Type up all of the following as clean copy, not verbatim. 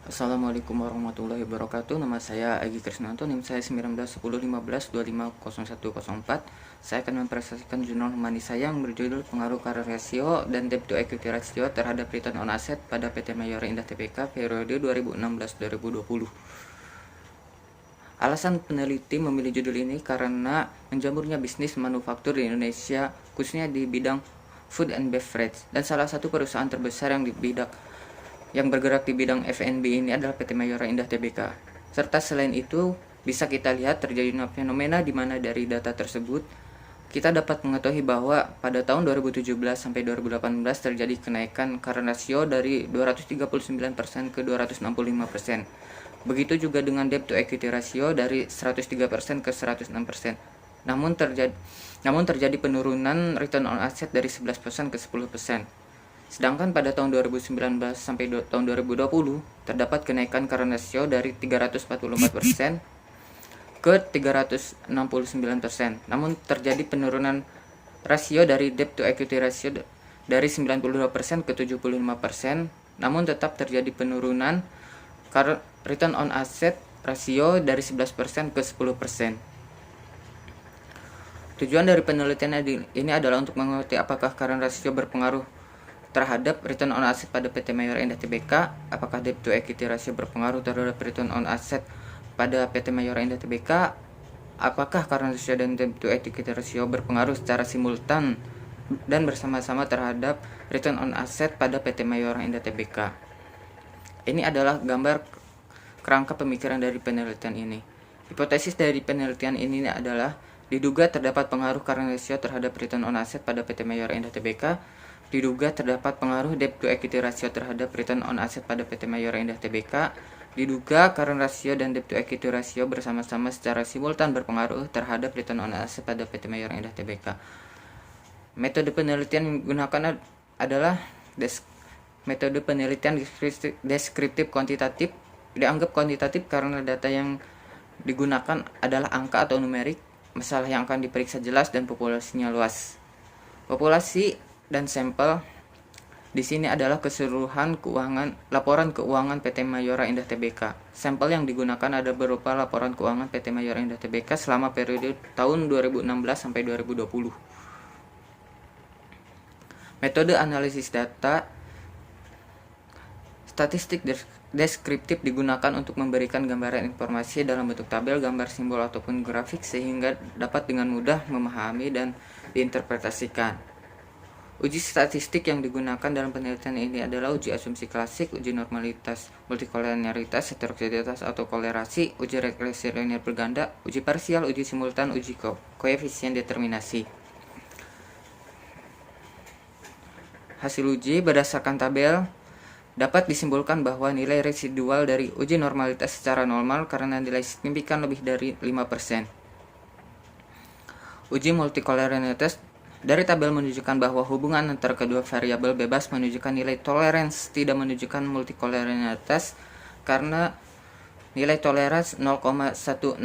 Assalamualaikum warahmatullahi wabarakatuh. Nama saya Agi Krisnanto, NIM saya 191015252104. Saya akan mempresentasikan jurnal humani saya yang berjudul Pengaruh Current Ratio dan Debt to Equity Ratio terhadap Return on Asset pada PT Mayora Indah Tbk periode 2016-2020. Alasan peneliti memilih judul ini karena menjamurnya bisnis manufaktur di Indonesia, khususnya di bidang food and beverage, dan salah satu perusahaan terbesar yang bergerak di bidang F&B ini adalah PT Mayora Indah Tbk. Serta selain itu, bisa kita lihat terjadinya fenomena di mana dari data tersebut kita dapat mengetahui bahwa pada tahun 2017 sampai 2018 terjadi kenaikan current ratio dari 239% ke 265%. Begitu juga dengan debt to equity ratio dari 103% ke 106%. Namun terjadi penurunan return on asset dari 11% ke 10%. Sedangkan pada tahun 2019 sampai tahun 2020 terdapat kenaikan current ratio dari 344% ke 369%. Namun terjadi penurunan rasio dari debt to equity ratio dari 92% ke 75%. Namun tetap terjadi penurunan return on asset rasio dari 11% ke 10%. Tujuan dari penelitian ini adalah untuk mengerti apakah current ratio berpengaruh terhadap return on asset pada PT Mayora Indah Tbk, apakah debt to equity ratio berpengaruh terhadap return on asset pada PT Mayora Indah Tbk, apakah current ratio dan debt to equity ratio berpengaruh secara simultan dan bersama-sama terhadap return on asset pada PT Mayora Indah Tbk. Ini adalah gambar kerangka pemikiran dari penelitian ini. Hipotesis dari penelitian ini adalah diduga terdapat pengaruh current ratio terhadap return on asset pada PT Mayora Indah Tbk. Diduga terdapat pengaruh debt to equity ratio terhadap return on asset pada PT Mayora Indah Tbk. Diduga current ratio dan debt to equity ratio bersama-sama secara simultan berpengaruh terhadap return on asset pada PT Mayora Indah Tbk. Metode penelitian yang digunakan adalah metode penelitian deskriptif kuantitatif. Dianggap kuantitatif karena data yang digunakan adalah angka atau numerik, masalah yang akan diperiksa jelas dan populasinya luas. Populasi dan sampel di sini adalah keseluruhan laporan keuangan PT Mayora Indah Tbk. Sampel yang digunakan ada berupa laporan keuangan PT Mayora Indah Tbk selama periode tahun 2016 sampai 2020. Metode analisis data statistik deskriptif digunakan untuk memberikan gambaran informasi dalam bentuk tabel, gambar, simbol, ataupun grafik sehingga dapat dengan mudah memahami dan diinterpretasikan. Uji statistik yang digunakan dalam penelitian ini adalah uji asumsi klasik, uji normalitas, multikolenialitas, heteroksiditas atau kolerasi, uji regresi linear berganda, uji parsial, uji simultan, uji koefisien determinasi. Hasil uji berdasarkan tabel dapat disimpulkan bahwa nilai residual dari uji normalitas secara normal karena nilai signifikan lebih dari 5%. Uji multikolenialitas dari tabel menunjukkan bahwa hubungan antara kedua variabel bebas menunjukkan nilai tolerance, tidak menunjukkan multikolenialitas karena nilai tolerance 0,164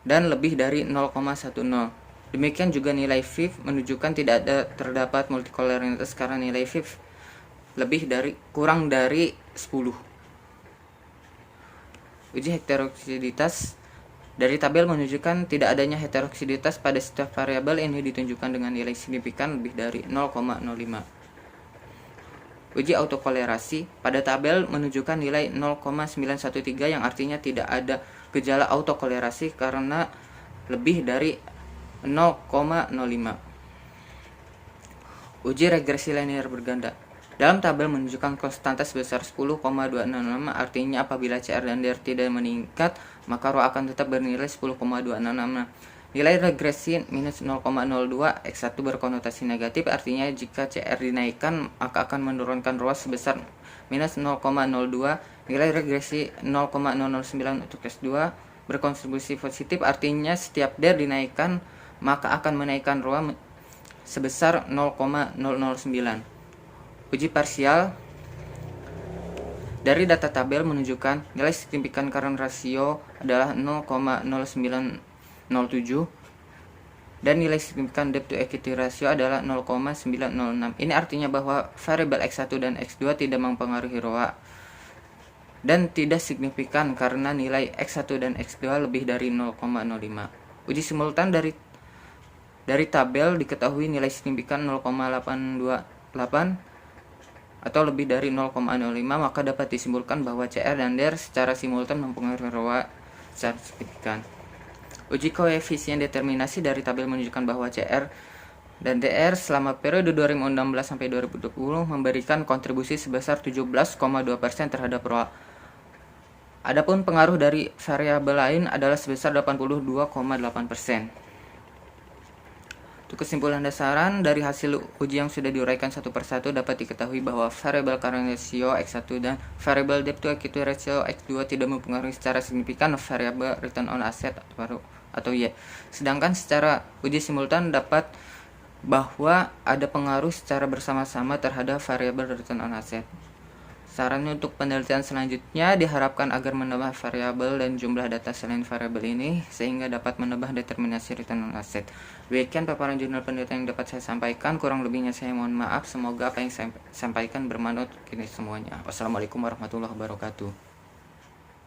dan lebih dari 0,10. Demikian juga nilai FIF menunjukkan tidak terdapat multikolenialitas karena nilai FIF kurang dari 10. Uji heteroksiditas dari tabel menunjukkan tidak adanya heteroksiditas pada setiap variabel, ini ditunjukkan dengan nilai signifikan lebih dari 0,05. Uji autokolerasi pada tabel menunjukkan nilai 0,913 yang artinya tidak ada gejala autokolerasi karena lebih dari 0,05. Uji regresi linear berganda dalam tabel menunjukkan konstanta sebesar 10,266, artinya apabila CR dan DR tidak meningkat maka ρ akan tetap bernilai 10,266. Nilai regresi minus 0,02, X1 berkonotasi negatif, artinya jika CR dinaikkan maka akan menurunkan ρ sebesar minus 0,02. Nilai regresi 0,009 untuk S2 berkontribusi positif, artinya setiap DR dinaikkan maka akan menaikkan ρ sebesar 0,009. Uji parsial dari data tabel menunjukkan nilai signifikan current ratio adalah 0,0907 dan nilai signifikan debt to equity ratio adalah 0,906. Ini artinya bahwa variabel X1 dan X2 tidak mempengaruhi ROA dan tidak signifikan karena nilai X1 dan X2 lebih dari 0,05. Uji simultan dari tabel diketahui nilai signifikan 0,828 atau lebih dari 0,05, maka dapat disimpulkan bahwa CR dan DR secara simultan mempengaruhi ROA secara signifikan. Uji koefisien determinasi dari tabel menunjukkan bahwa CR dan DR selama periode 2016 sampai 2020 memberikan kontribusi sebesar 17,2% terhadap ROA. Adapun pengaruh dari variabel lain adalah sebesar 82,8%. Untuk kesimpulan dasaran dari hasil uji yang sudah diuraikan satu persatu dapat diketahui bahwa variabel current ratio X1 dan variabel debt to equity ratio X2 tidak mempengaruhi secara signifikan variabel return on asset atau Y. Sedangkan secara uji simultan dapat bahwa ada pengaruh secara bersama-sama terhadap variabel return on asset. Sarannya untuk penelitian selanjutnya diharapkan agar menambah variabel dan jumlah data selain variabel ini sehingga dapat menambah determinasi return on asset. Demikian paparan jurnal penelitian yang dapat saya sampaikan. Kurang lebihnya saya mohon maaf. Semoga apa yang saya sampaikan bermanfaat untuk kita semuanya. Wassalamualaikum warahmatullahi wabarakatuh.